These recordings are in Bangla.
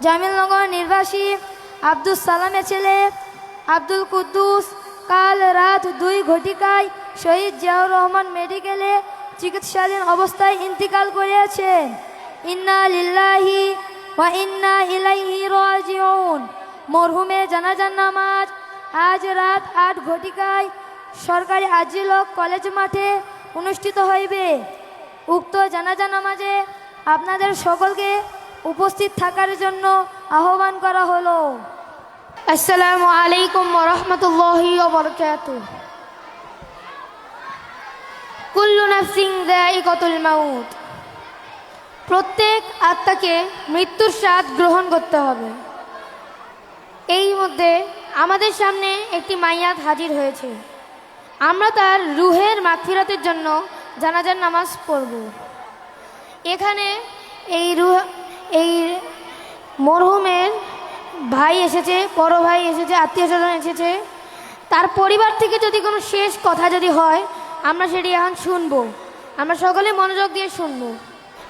জামিলনগর নির্বাসী আব্দুল সালামের ছেলে আব্দুল কুদ্দুস কাল রাত 2 ঘটিকায় শহীদ জিয়াউর রহমান মেডিকেলে চিকিৎসাধীন অবস্থায় ইন্তিকাল করেছেন। ইন্না লিল্লাহি ওয়া ইন্না ইলাইহি রাজিউন। মরহুমের জানাজার নামাজ আজ রাত 8 ঘটিকায় সরকারি আজিলক কলেজ মাঠে অনুষ্ঠিত হইবে। উক্ত জানাজা নামাজে আপনাদের সকলকে উপস্থিত থাকার জন্য আহ্বান করা হলো। আসসালামু আলাইকুম ওয়া রাহমাতুল্লাহি ওয়া বারাকাতুহু। কুল্লু নাফসিন যায়িকাতুল মাউত। প্রত্যেক আত্মাকে মৃত্যুর স্বাদ গ্রহণ করতে হবে। এই মধ্যে আমাদের সামনে একটি মাইয়াত হাজির হয়েছে। আমরা তার রুহের মাগফিরাতের জন্য জানাজার নামাজ পড়ব। এখানে এই মরহুমের ভাই এসেছে, বড় ভাই এসেছে, আত্মীয় স্বজন এসেছে। তার পরিবার থেকে যদি কোনো শেষ কথা যদি হয় আমরা সেটি এখন শুনবো। আমরা সকলে মনোযোগ দিয়ে শুনবো।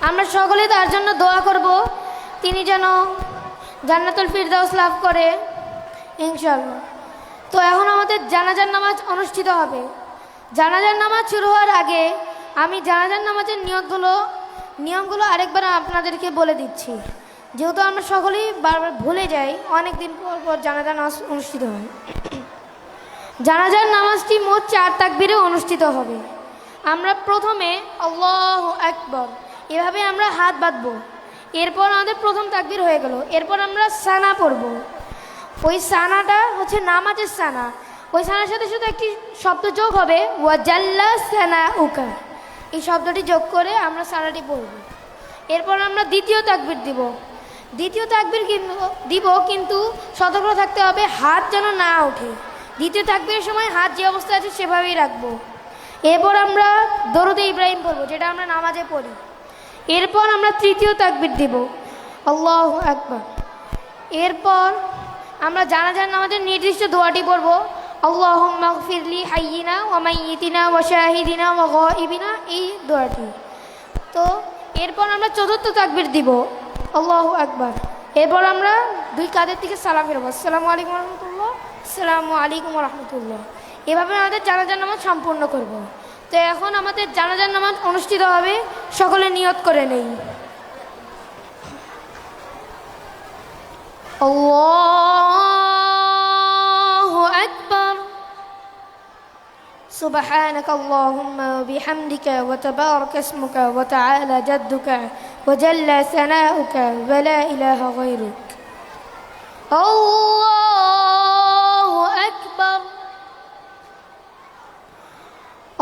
আমরা সকলে তার জন্য দোয়া করব, তিনি যেন জান্নাতুল ফিরদাউস লাভ করে ইনশাআল্লাহ। তো এখন আমাদের জানাজার নামাজ অনুষ্ঠিত হবে। জানাজার নামাজ শুরু হওয়ার আগে আমি জানাজার নামাজের নিয়মগুলো আরেকবার আপনাদেরকে বলে দিচ্ছি, যেহেতু আমরা সকলেই বারবার ভুলে যাই। অনেক দিন পর পর জানাজার নামাজ অনুষ্ঠিত হয়। জানাজার নামাজটি মোট 4 তাকবীরে অনুষ্ঠিত হবে। আমরা প্রথমে আল্লাহু আকবার এভাবে আমরা হাত বাঁধবো। এরপর আমাদের প্রথম তাকবীর হয়ে গেল। এরপর আমরা সানা পড়ব। ওই সানাটা হচ্ছে নামাজের সানা। ওই সানার সাথে সাথে একটি শব্দ যোগ হবে, ওয়াজাল্লা সানা উকা। এই শব্দটি যোগ করে আমরা সানাটি পড়ব। এরপর আমরা দ্বিতীয় তাকবীর দিব। দ্বিতীয় তাকবীর কিন্তু সতর্ক থাকতে হবে হাত যেন না ওঠে। দ্বিতীয় তাকবীরের সময় হাত যে অবস্থায় আছে সেভাবেই রাখবো। এরপর আমরা দরুদে ইব্রাহিম পড়ব, যেটা আমরা নামাজে পড়ি। এরপর আমরা তৃতীয় তাকবীর দিব, আল্লাহু আকবার। এরপর আমরা জানাজার নামাজের নির্দিষ্ট দোয়াটি পড়ব, আল্লাহুম্মা গফিরলি হাইয়িনা ওয়া মাইয়িতিনা ওয়া শাহিদিনা ওয়া গায়িবিনা, এই দোয়াটি। তো এরপর আমরা চতুর্থ তাকবীর দিব, আল্লাহু আকবার। এরপর আমরা 2 কাঁধের দিকে সালাম ফেরবো, আসসালামু আলাইকুম ওয়া রাহমাতুল্লাহ, আসসালামু আলাইকুম ওয়া রাহমাতুল্লাহ। এভাবে আমাদের জানাজার নামাজ সম্পূর্ণ করব। তো এখন আমাদের জানাজার নামাজ অনুষ্ঠিত হবে। সকলে নিয়ত করে নেই। আল্লাহু আকবার। সুবহানাকা আল্লাহুম্মা ওয়া বিহামদিকা ওয়া তাবারাকা ইসমুকা ওয়া তাআলা জাদ্দুকা ওয়া জাল্লা সানাউকা ওয়া লা ইলাহা গায়রুক। আল্লাহু আকবার।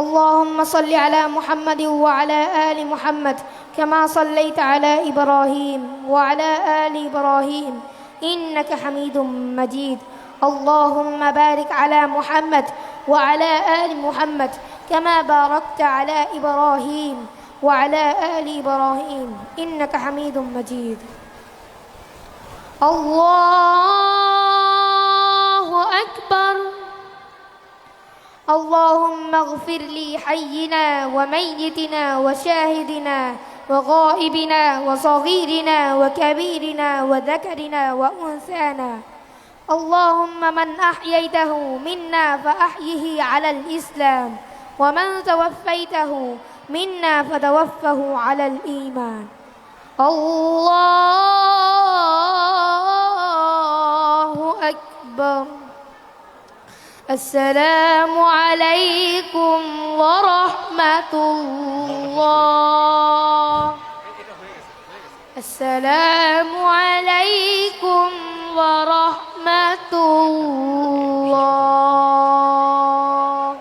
اللهم صل على محمد وعلى آل محمد كما صليت على إبراهيم وعلى آل إبراهيم إنك حميد مجيد. اللهم بارك على محمد وعلى آل محمد كما باركت على إبراهيم وعلى آل إبراهيم إنك حميد مجيد. الله أكبر. اللهم اغفر لي حينا وميتنا وشاهدنا وغائبنا وصغيرنا وكبيرنا وذكرنا وأنثانا. اللهم من أحييته منا فأحيه على الإسلام ومن توفيته منا فتوفه على الإيمان. الله أكبر. السلام عليكم ورحمة الله. السلام عليكم ورحمة الله.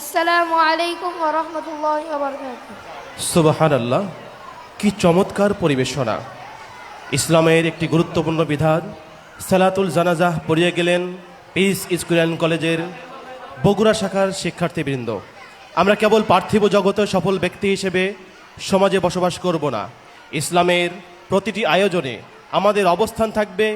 السلام عليكم ورحمة الله وبركاته. সুবহানাল্লাহ, কি চমৎকার পরিবেশনা! ইসলামের একটি গুরুত্বপূর্ণ বিধান সালাতুল জানাজাহ পড়িয়ে গেলেন পিস স্কুল অ্যান্ড কলেজের বগুড়া শাখার শিক্ষার্থীবৃন্দ। আমরা কেবল পার্থিব জগতে সফল ব্যক্তি হিসেবে সমাজে বসবাস করব না, ইসলামের প্রতিটি আয়োজনে আমাদের অবস্থান থাকবে